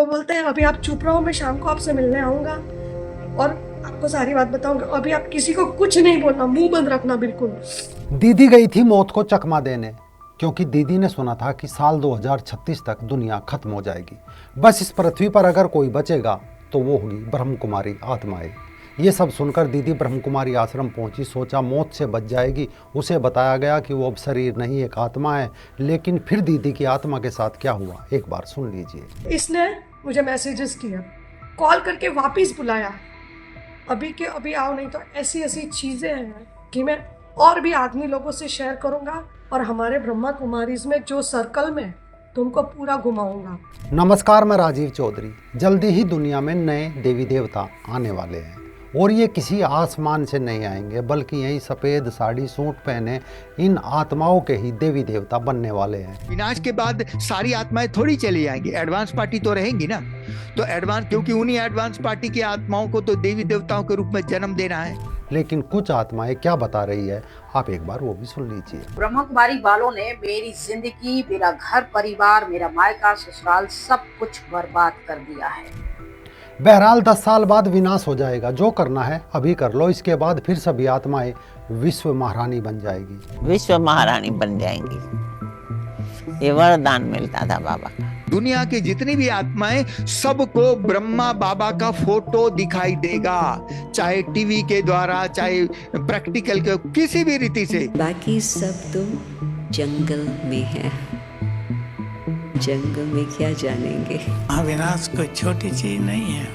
बोलते हैं अभी आप चुप रहो, मैं शाम को आपसे मिलने आऊंगा और आपको सारी बात बताऊंगा। अभी आप किसी को कुछ नहीं बोलना, मुंह बंद रखना बिल्कुल। दीदी गई थी मौत को चकमा देने, क्योंकि दीदी ने सुना था कि साल 2036 तक दुनिया खत्म हो जाएगी। बस इस पृथ्वी पर अगर कोई बचेगा तो वो होगी ब्रह्म कुमारी आत्माएं। ये सब सुनकर दीदी ब्रह्म कुमारी आश्रम पहुंची। सोचा मौत से बच जाएगी। उसे बताया गया कि वो अब शरीर नहीं एक आत्मा है। लेकिन फिर दीदी की आत्मा के साथ क्या हुआ एक बार सुन लीजिए। इसने मुझे मैसेजेस किया, कॉल करके वापस बुलाया, अभी के अभी आओ, नहीं तो ऐसी ऐसी चीजें हैं कि मैं और भी आदमी लोगों से शेयर करूंगा और हमारे ब्रह्मा कुमारीज में जो सर्कल में तुमको पूरा घुमाऊंगा। नमस्कार, मैं राजीव चौधरी। जल्दी ही दुनिया में नए देवी देवता आने वाले हैं और ये किसी आसमान से नहीं आएंगे, बल्कि यही सफ़ेद साड़ी सूट पहने इन आत्माओं के ही देवी देवता बनने वाले हैं। विनाश के बाद सारी आत्माएं थोड़ी चली जाएंगी, एडवांस पार्टी तो रहेंगी ना। तो एडवांस, क्योंकि उन्हीं एडवांस पार्टी की आत्माओं को तो देवी देवताओं के रूप में जन्म देना है। लेकिन कुछ आत्माएं क्या बता रही है, आप एक बार वो भी सुन लीजिए। ब्रह्मा कुमारी वालों ने मेरी जिंदगी, मेरा घर परिवार, मेरा मायका ससुराल सब कुछ बर्बाद कर दिया है। बहरहाल 10 साल बाद विनाश हो जाएगा। जो करना है अभी कर लो, इसके बाद फिर सभी आत्माएं विश्व महारानी बन जाएगी। विश्व महारानी बन जाएंगी, ये वरदान मिलता था बाबा का। दुनिया की जितनी भी आत्माएं, सबको ब्रह्मा बाबा का फोटो दिखाई देगा, चाहे टीवी के द्वारा, चाहे प्रैक्टिकल के किसी भी रीति से। बाकी सब तो जंगल में है, जंगल में क्या जानेंगे। विनाश कोई छोटी चीज नहीं है,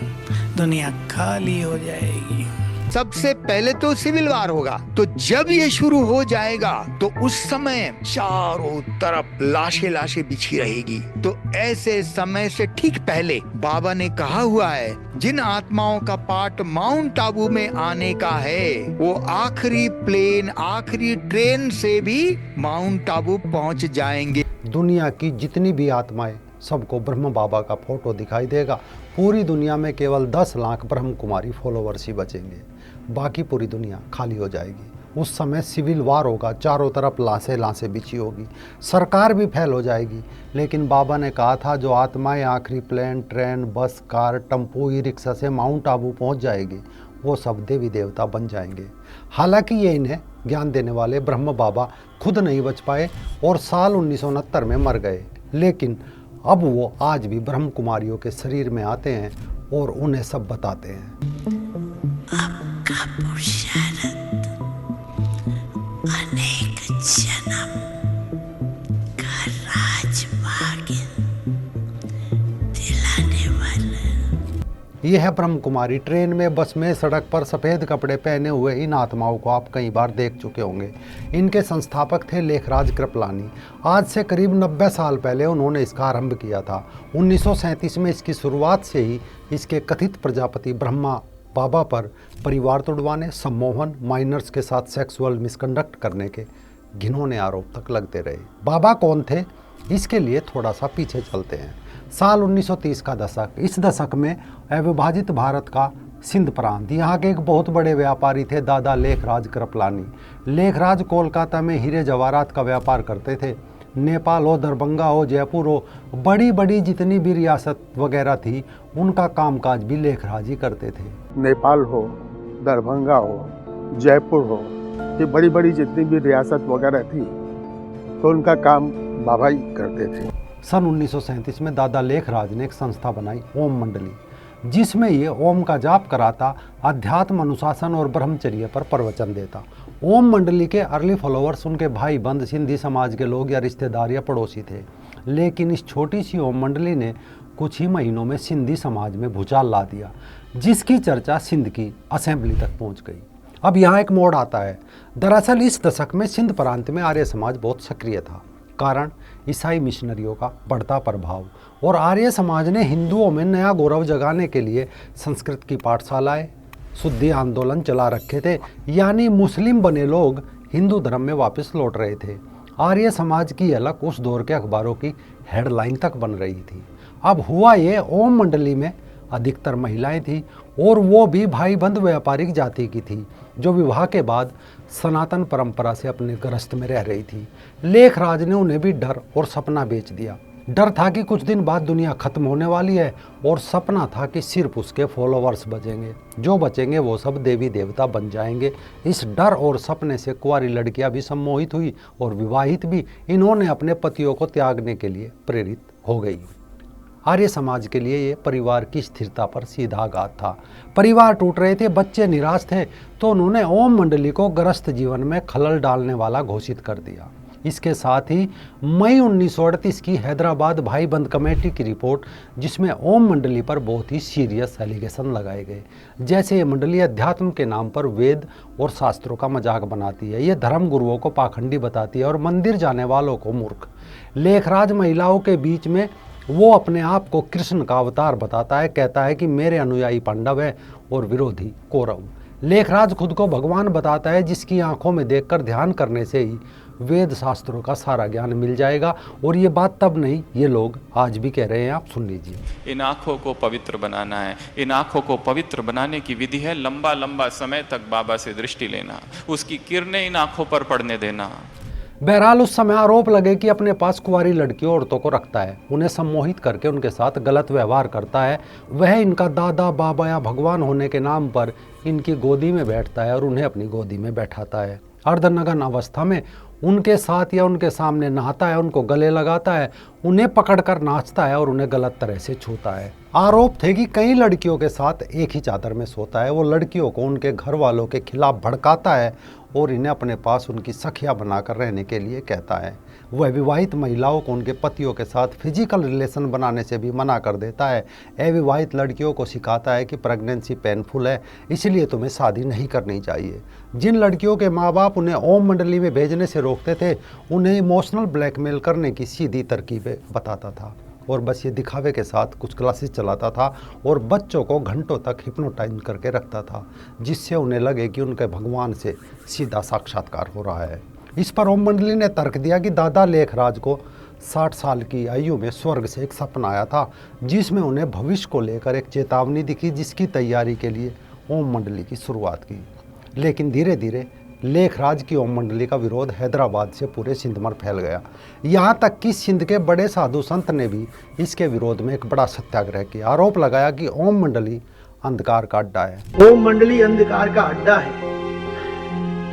दुनिया खाली हो जाएगी। सबसे पहले तो सिविल वार होगा, तो जब ये शुरू हो जाएगा तो उस समय चारों तरफ लाशें लाशें बिछी रहेगी। तो ऐसे समय से ठीक पहले बाबा ने कहा हुआ है, जिन आत्माओं का पार्ट माउंट आबू में आने का है, वो आखिरी प्लेन, आखिरी ट्रेन से भी माउंट आबू पहुंच जाएंगे। दुनिया की जितनी भी आत्माएं, सबको ब्रह्म बाबा का फोटो दिखाई देगा। पूरी दुनिया में केवल 10 लाख ब्रह्म कुमारी फॉलोवर्स ही बचेंगे, बाकी पूरी दुनिया खाली हो जाएगी। उस समय सिविल वार होगा, चारों तरफ लाशें लाशें बिछी होगी, सरकार भी फेल हो जाएगी। लेकिन बाबा ने कहा था जो आत्माएं आखिरी प्लेन, ट्रेन, बस, कार, टेम्पो, ई रिक्शा से माउंट आबू पहुंच जाएगी, वो सब देवी देवता बन जाएंगे। हालांकि ये इन्हें ज्ञान देने वाले ब्रह्म बाबा खुद नहीं बच पाए और साल 1969 में मर गए। लेकिन अब वो आज भी ब्रह्म कुमारियों के शरीर में आते हैं और उन्हें सब बताते हैं। आपका पुरुषार्थ अनेक जन्म का राजभाग्य दिलाने वाला। यह है ब्रह्म कुमारी। ट्रेन में, बस में, सड़क पर सफ़ेद कपड़े पहने हुए इन आत्माओं को आप कई बार देख चुके होंगे। इनके संस्थापक थे लेखराज कृपलानी। आज से करीब 90 साल पहले उन्होंने इसका आरंभ किया था। 1937 में इसकी शुरुआत से ही इसके कथित प्रजापति ब्रह्मा बाबा पर परिवार तोड़वाने, सम्मोहन, माइनर्स के साथ सेक्सुअल मिसकंडक्ट करने के घिनौने आरोप तक लगते रहे। बाबा कौन थे, इसके लिए थोड़ा सा पीछे चलते हैं। साल 1930 का दशक। इस दशक में अविभाजित भारत का सिंध प्रांत, यहाँ के एक बहुत बड़े व्यापारी थे दादा लेखराज कृपलानी। लेखराज कोलकाता में हीरे जवाहरात का व्यापार करते थे। नेपाल हो, दरभंगा हो, जयपुर हो, बड़ी बड़ी जितनी भी रियासत वगैरह थी, उनका कामकाज भी लेखराज ही करते थे। नेपाल हो, दरभंगा हो, जयपुर हो, ये बड़ी बड़ी जितनी भी रियासत वगैरह थी, तो उनका काम बाबा ही करते थे। सन 1937 में दादा लेखराज ने एक संस्था बनाई, ओम मंडली, जिसमें ये ओम का जाप कराता, अध्यात्म, अनुशासन और ब्रह्मचर्य पर प्रवचन देता। ओम मंडली के अर्ली फॉलोअर्स उनके भाई बंद, सिंधी समाज के लोग या रिश्तेदार या पड़ोसी थे। लेकिन इस छोटी सी ओम मंडली ने कुछ ही महीनों में सिंधी समाज में भूचाल ला दिया, जिसकी चर्चा सिंध की असेंबली तक पहुंच गई। अब यहाँ एक मोड़ आता है। दरअसल इस दशक में सिंध प्रांत में आर्य समाज बहुत सक्रिय था। कारण ईसाई मिशनरियों का बढ़ता प्रभाव, और आर्य समाज ने हिंदुओं में नया गौरव जगाने के लिए संस्कृत की पाठशालाएं, शुद्धि आंदोलन चला रखे थे। यानी मुस्लिम बने लोग हिंदू धर्म में वापस लौट रहे थे। आर्य समाज की अलग उस दौर के अखबारों की हेडलाइन तक बन रही थी। अब हुआ ये, ओम मंडली में अधिकतर महिलाएं थी और वो भी भाई बंद व्यापारिक जाति की थी, जो विवाह के बाद सनातन परंपरा से अपने गृहस्थ में रह रही थी। लेखराज ने उन्हें भी डर और सपना बेच दिया डर था कि कुछ दिन बाद दुनिया खत्म होने वाली है और सपना था कि सिर्फ उसके फॉलोवर्स बचेंगे, जो बचेंगे वो सब देवी देवता बन जाएंगे। इस डर और सपने से कुंवारी लड़कियां भी सम्मोहित हुई और विवाहित भी। इन्होंने अपने पतियों को त्यागने के लिए प्रेरित हो गई। आर्य समाज के लिए ये परिवार की स्थिरता पर सीधा आघात था। परिवार टूट रहे थे, बच्चे निराश थे, तो उन्होंने ओम मंडली को गृहस्थ जीवन में खलल डालने वाला घोषित कर दिया। इसके साथ ही मई 1938 की हैदराबाद भाईबंद कमेटी की रिपोर्ट, जिसमें ओम मंडली पर बहुत ही सीरियस एलिगेशन लगाए गए, जैसे ये मंडली अध्यात्म के नाम पर वेद और शास्त्रों का मजाक बनाती है, ये धर्म गुरुओं को पाखंडी बताती है और मंदिर जाने वालों को मूर्ख। लेखराज महिलाओं के बीच में वो अपने आप को कृष्ण का अवतार बताता है, कहता है कि मेरे अनुयायी पांडव है और विरोधी कौरव। लेखराज खुद को भगवान बताता है, जिसकी आंखों में देखकर ध्यान करने से ही वेद शास्त्रों का सारा ज्ञान मिल जाएगा। और ये बात तब नहीं, ये लोग आज भी कह रहे हैं, आप सुन लीजिए। इन आँखों को पवित्र बनाना है। इन आँखों को पवित्र बनाने की विधि है लंबा लंबा समय तक बाबा से दृष्टि लेना, उसकी किरणें इन आँखों पर पड़ने देना। बहरहाल उस समय आरोप लगे कि अपने पास कुंवारी लड़कियों औरतों को रखता है, उन्हें सम्मोहित करके उनके साथ गलत व्यवहार करता है। वह इनका दादा बाबा या भगवान होने के नाम पर इनकी गोदी में बैठता है और उन्हें अपनी गोदी में बैठाता है। अर्धनग्न अवस्था में उनके साथ या उनके सामने नहाता है, उनको गले लगाता है, उन्हें पकड़कर नाचता है और उन्हें गलत तरह से छूता है। आरोप थे कि कई लड़कियों के साथ एक ही चादर में सोता है। वो लड़कियों को उनके घर वालों के खिलाफ भड़काता है और इन्हें अपने पास उनकी सखिया बनाकर रहने के लिए कहता है। वह विवाहित महिलाओं को उनके पतियों के साथ फिजिकल रिलेशन बनाने से भी मना कर देता है। अविवाहित लड़कियों को सिखाता है कि प्रेगनेंसी पेनफुल है, इसलिए तुम्हें शादी नहीं करनी चाहिए। जिन लड़कियों के माँ बाप उन्हें ओम मंडली में भेजने से रोकते थे, उन्हें इमोशनल ब्लैकमेल करने की सीधी तरकीबें बताता था और बस ये दिखावे के साथ कुछ क्लासेस चलाता था और बच्चों को घंटों तक हिप्नोटाइज करके रखता था, जिससे उन्हें लगे कि उनके भगवान से सीधा साक्षात्कार हो रहा है। इस पर ओम मंडली ने तर्क दिया कि दादा लेखराज को 60 साल की आयु में स्वर्ग से एक सपना आया था, जिसमें उन्हें भविष्य को लेकर एक चेतावनी दिखी, जिसकी तैयारी के लिए ओम मंडली की शुरुआत की। लेकिन धीरे धीरे लेखराज की ओम मंडली का विरोध हैदराबाद से पूरे सिंध में फैल गया। यहाँ तक कि सिंध के बड़े साधु संत ने भी इसके विरोध में एक बड़ा सत्याग्रह किया। आरोप लगाया कि ओम मंडली अंधकार का अड्डा है। ओम मंडली अंधकार का अड्डा है।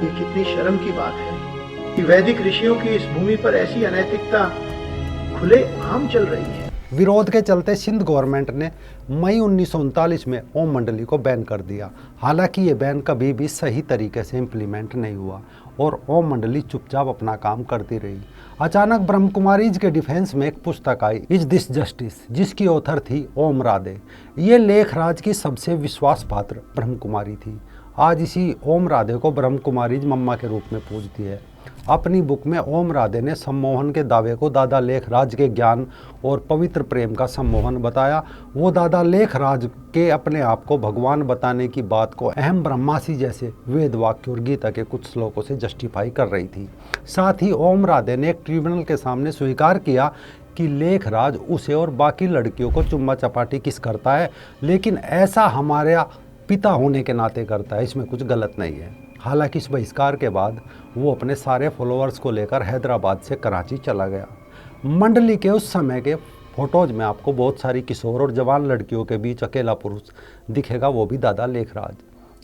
ये कितनी शर्म की बात है कि वैदिक ऋषियों की इस भूमि पर ऐसी अनैतिकता खुले आम चल रही है। विरोध के चलते सिंध गवर्नमेंट ने मई 1939 में ओम मंडली को बैन कर दिया। हालांकि ये बैन कभी भी सही तरीके से इम्प्लीमेंट नहीं हुआ और ओम मंडली चुपचाप अपना काम करती रही। अचानक ब्रह्म कुमारीज के डिफेंस में एक पुस्तक आई, इज दिस जस्टिस, जिसकी ऑथर थी ओम राधे। ये लेखराज की सबसे विश्वास पात्र ब्रह्म कुमारी थी। आज इसी ओम राधे को ब्रह्म कुमारीज मम्मा के रूप में पूजती है। अपनी बुक में ओम राधे ने सम्मोहन के दावे को दादा लेखराज के ज्ञान और पवित्र प्रेम का सम्मोहन बताया। वो दादा लेखराज के अपने आप को भगवान बताने की बात को अहम ब्रह्मासी जैसे वेद वाक्य और गीता के कुछ श्लोकों से जस्टिफाई कर रही थी। साथ ही ओम राधे ने एक ट्रिब्यूनल के सामने स्वीकार किया कि लेखराज उसे और बाकी लड़कियों को चुम्मा चपाटी किस करता है, लेकिन ऐसा हमारे पिता होने के नाते करता है, इसमें कुछ गलत नहीं है। हालांकि इस बहिष्कार के बाद वो अपने सारे फॉलोअर्स को लेकर हैदराबाद से कराची चला गया। मंडली के उस समय के फोटोज में आपको बहुत सारी किशोर और जवान लड़कियों के बीच अकेला पुरुष दिखेगा, वो भी दादा लेखराज।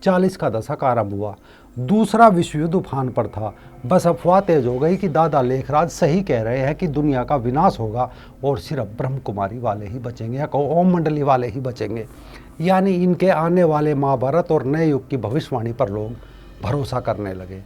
40 का दशक आरंभ हुआ, दूसरा विश्व युद्ध उफान पर था। बस अफवाह तेज हो गई कि दादा लेखराज सही कह रहे हैं कि दुनिया का विनाश होगा और सिर्फ ब्रह्म कुमारी वाले ही बचेंगे या ओम मंडली वाले ही बचेंगे। यानी इनके आने वाले महाभारत और नए युग की भविष्यवाणी पर लोग भरोसा करने लगे।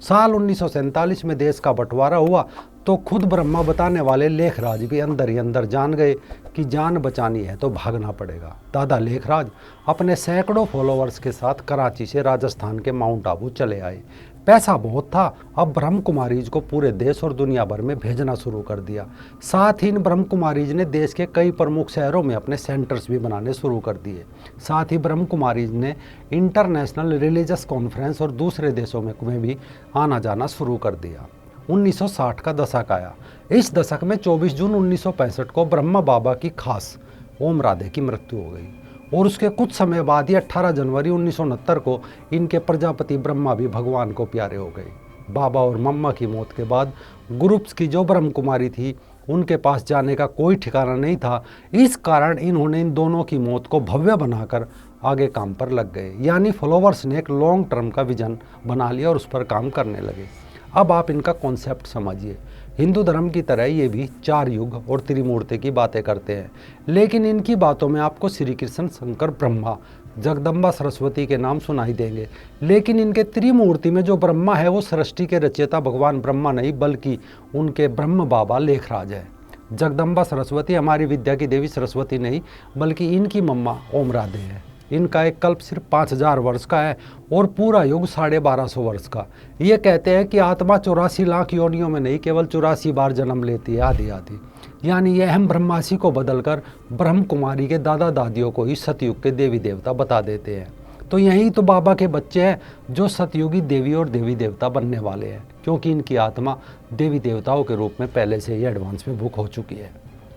साल 1947 में देश का बंटवारा हुआ तो खुद ब्रह्मा बताने वाले लेखराज भी अंदर ही अंदर जान गए कि जान बचानी है तो भागना पड़ेगा। दादा लेखराज अपने सैकड़ों फॉलोअर्स के साथ कराची से राजस्थान के माउंट आबू चले आए। पैसा बहुत था, अब ब्रह्म कुमारीज को पूरे देश और दुनिया भर में भेजना शुरू कर दिया। साथ ही इन ब्रह्म कुमारीज ने देश के कई प्रमुख शहरों में अपने सेंटर्स भी बनाने शुरू कर दिए। साथ ही ब्रह्म कुमारीज ने इंटरनेशनल रिलीजियस कॉन्फ्रेंस और दूसरे देशों में भी आना जाना शुरू कर दिया। 1960 का दशक आया। इस दशक में 24 जून 1965 को ब्रह्मा बाबा की खास ओम राधे की मृत्यु हो गई और उसके कुछ समय बाद ही 18 जनवरी 1969 को इनके प्रजापति ब्रह्मा भी भगवान को प्यारे हो गए। बाबा और मम्मा की मौत के बाद ग्रुप्स की जो ब्रह्म कुमारी थी उनके पास जाने का कोई ठिकाना नहीं था। इस कारण इन्होंने इन दोनों की मौत को भव्य बनाकर आगे काम पर लग गए। यानी फॉलोवर्स ने एक लॉन्ग टर्म का विजन बना लिया और उस पर काम करने लगे। अब आप इनका कॉन्सेप्ट समझिए। हिंदू धर्म की तरह ये भी 4 युग और त्रिमूर्ति की बातें करते हैं, लेकिन इनकी बातों में आपको श्री कृष्ण, शंकर, ब्रह्मा, जगदम्बा, सरस्वती के नाम सुनाई देंगे। लेकिन इनके त्रिमूर्ति में जो ब्रह्मा है वो सृष्टि के रचयिता भगवान ब्रह्मा नहीं, बल्कि उनके ब्रह्म बाबा लेखराज है। जगदम्बा सरस्वती हमारी विद्या की देवी सरस्वती नहीं, बल्कि इनकी मम्मा ओम राधे है। इनका एक कल्प सिर्फ 5000 वर्ष का है और पूरा युग 1250 वर्ष का। ये कहते हैं कि आत्मा 84 लाख योनियों में नहीं, केवल 84 बार जन्म लेती है, आधी आधी। यानी ये अहम ब्रह्मासी को बदलकर ब्रह्म कुमारी के दादा दादियों को ही सतयुग के देवी देवता बता देते हैं। तो यही तो बाबा के बच्चे हैं जो सतयुगी देवी और देवी देवता बनने वाले हैं, क्योंकि इनकी आत्मा देवी देवताओं के रूप में पहले से ही एडवांस में बुक हो चुकी है।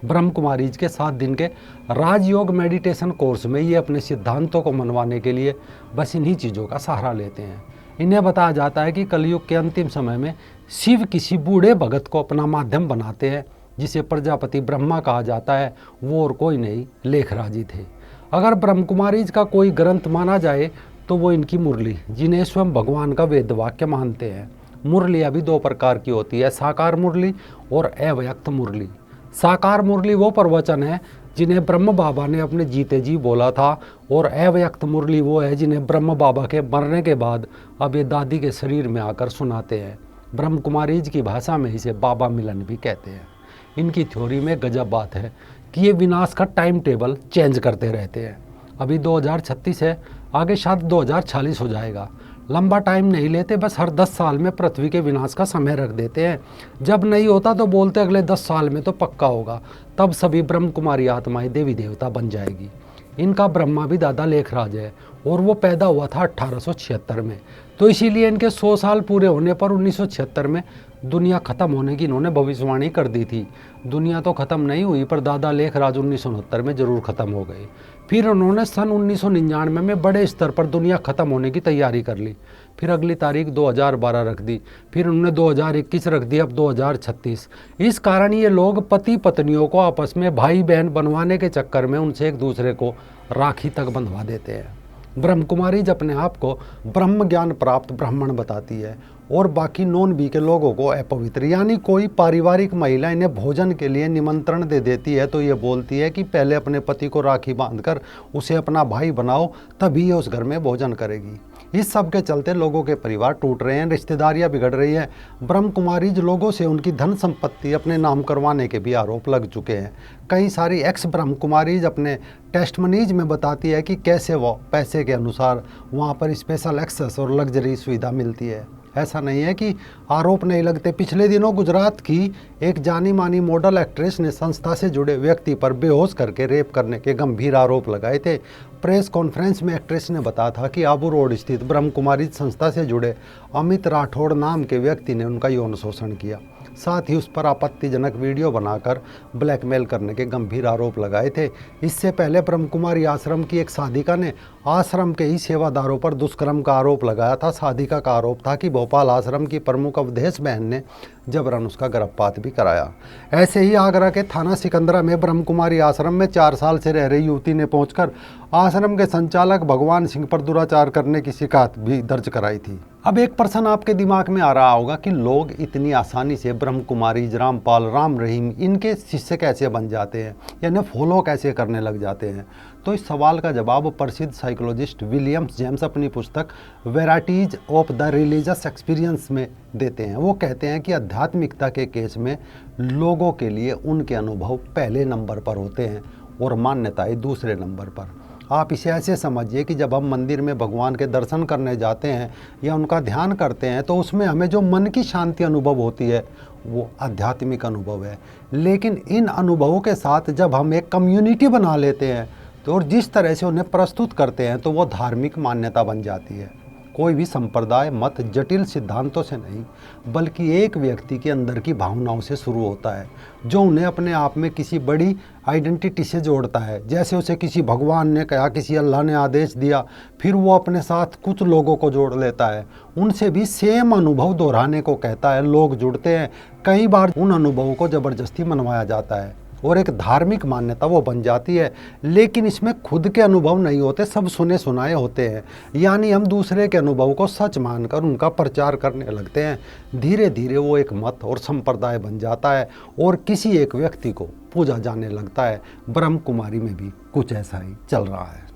ब्रह्म कुमारीज के 7 दिन के राजयोग मेडिटेशन कोर्स में ये अपने सिद्धांतों को मनवाने के लिए बस इन्हीं चीज़ों का सहारा लेते हैं। इन्हें बताया जाता है कि कलयुग के अंतिम समय में शिव किसी बूढ़े भगत को अपना माध्यम बनाते हैं, जिसे प्रजापति ब्रह्मा कहा जाता है। वो और कोई नहीं, लेखराज ही थे। अगर ब्रह्म कुमारीज का कोई ग्रंथ माना जाए तो वो इनकी मुरली, जिन्हें स्वयं भगवान का वेद वाक्य मानते हैं। मुरली अभी 2 प्रकार की होती है, साकार मुरली और अव्यक्त मुरली। साकार मुरली वो प्रवचन है जिन्हें ब्रह्म बाबा ने अपने जीते जी बोला था, और अव्यक्त मुरली वो है जिन्हें ब्रह्म बाबा के मरने के बाद अब ये दादी के शरीर में आकर सुनाते हैं। ब्रह्म कुमारीज की भाषा में इसे बाबा मिलन भी कहते हैं। इनकी थ्योरी में गजब बात है कि ये विनाश का टाइम टेबल चेंज करते रहते हैं। अभी 2036 है, आगे शायद 2040 हो जाएगा। लंबा टाइम नहीं लेते, बस हर 10 साल में पृथ्वी के विनाश का समय रख देते हैं। जब नहीं होता तो बोलते अगले 10 साल में तो पक्का होगा, तब सभी ब्रह्म कुमारी आत्माएं देवी देवता बन जाएगी। इनका ब्रह्मा भी दादा लेखराज है और वो पैदा हुआ था 1876 में। तो इसीलिए इनके 100 साल पूरे होने पर 1976 में दुनिया ख़त्म होने की इन्होंने भविष्यवाणी कर दी थी। दुनिया तो ख़त्म नहीं हुई, पर दादा लेखराज 1969 में ज़रूर ख़त्म हो गए। फिर उन्होंने सन 1999 में बड़े स्तर पर दुनिया ख़त्म होने की तैयारी कर ली। फिर अगली तारीख 2012 रख दी, फिर उन्होंने 2021 रख दी, अब 2036। इस कारण ये लोग पति पत्नियों को आपस में भाई बहन बनवाने के चक्कर में उनसे एक दूसरे को राखी तक बंधवा देते हैं। ब्रह्म कुमारीज अपने आप को ब्रह्म ज्ञान प्राप्त ब्राह्मण बताती है और बाकी नॉन बी के लोगों को अपवित्र। यानी कोई पारिवारिक महिला इन्हें भोजन के लिए निमंत्रण दे देती है तो ये बोलती है कि पहले अपने पति को राखी बांधकर उसे अपना भाई बनाओ, तभी ये उस घर में भोजन करेगी। इस सब के चलते लोगों के परिवार टूट रहे हैं, रिश्तेदारियां बिगड़ रही हैं। ब्रह्म कुमारीज लोगों से उनकी धन संपत्ति अपने नाम करवाने के भी आरोप लग चुके हैं। कई सारी एक्स ब्रह्म कुमारीज अपने टेस्टमनीज में बताती है कि कैसे वो पैसे के अनुसार वहाँ पर स्पेशल एक्सेस और लग्जरी सुविधा मिलती है। ऐसा नहीं है कि आरोप नहीं लगते। पिछले दिनों गुजरात की एक जानी मानी मॉडल एक्ट्रेस ने संस्था से जुड़े व्यक्ति पर बेहोश करके रेप करने के गंभीर आरोप लगाए थे। प्रेस कॉन्फ्रेंस में एक्ट्रेस ने बताया था कि आबू रोड स्थित ब्रह्म कुमारी संस्था से जुड़े अमित राठौड़ नाम के व्यक्ति ने उनका यौन शोषण किया। साथ ही उस पर आपत्तिजनक वीडियो बनाकर ब्लैकमेल करने के गंभीर आरोप लगाए थे। इससे पहले ब्रह्म कुमारी आश्रम की एक साधिका ने आश्रम के ही सेवादारों पर दुष्कर्म का आरोप लगाया था। साधिका का आरोप था कि भोपाल आश्रम की प्रमुख अवधेश बहन ने जबरन उसका गर्भपात भी कराया। ऐसे ही आगरा के थाना सिकंदरा में ब्रह्म कुमारी आश्रम में 4 साल से रह रही युवती ने पहुंचकर आश्रम के संचालक भगवान सिंह पर दुराचार करने की शिकायत भी दर्ज कराई थी। अब एक प्रश्न आपके दिमाग में आ रहा होगा कि लोग इतनी आसानी से ब्रह्म कुमारी, रामपाल, राम रहीम इनके शिष्य कैसे बन जाते हैं, यानी फॉलो कैसे करने लग जाते हैं। तो इस सवाल का जवाब प्रसिद्ध साइकोलॉजिस्ट विलियम जेम्स अपनी पुस्तक varieties of the religious experience में देते हैं। वो कहते हैं कि आध्यात्मिकता के केस में लोगों के लिए उनके अनुभव पहले नंबर पर होते हैं और मान्यताएं दूसरे नंबर पर। आप इसे ऐसे समझिए कि जब हम मंदिर में भगवान के दर्शन करने जाते हैं या उनका ध्यान करते हैं तो उसमें हमें जो मन की शांति अनुभव होती है वो आध्यात्मिक अनुभव है। लेकिन इन अनुभवों के साथ जब हम एक कम्युनिटी बना लेते हैं तो और जिस तरह से उन्हें प्रस्तुत करते हैं तो वो धार्मिक मान्यता बन जाती है। कोई भी संप्रदाय मत जटिल सिद्धांतों से नहीं, बल्कि एक व्यक्ति के अंदर की भावनाओं से शुरू होता है, जो उन्हें अपने आप में किसी बड़ी आइडेंटिटी से जोड़ता है। जैसे उसे किसी भगवान ने कहा, किसी अल्लाह ने आदेश दिया, फिर वो अपने साथ कुछ लोगों को जोड़ लेता है, उनसे भी सेम अनुभव दोहराने को कहता है। लोग जुड़ते हैं, कई बार उन अनुभवों को ज़बरदस्ती मनवाया जाता है और एक धार्मिक मान्यता वो बन जाती है। लेकिन इसमें खुद के अनुभव नहीं होते, सब सुने सुनाए होते हैं। यानी हम दूसरे के अनुभव को सच मानकर उनका प्रचार करने लगते हैं। धीरे धीरे वो एक मत और संप्रदाय बन जाता है और किसी एक व्यक्ति को पूजा जाने लगता है। ब्रह्म कुमारी में भी कुछ ऐसा ही चल रहा है।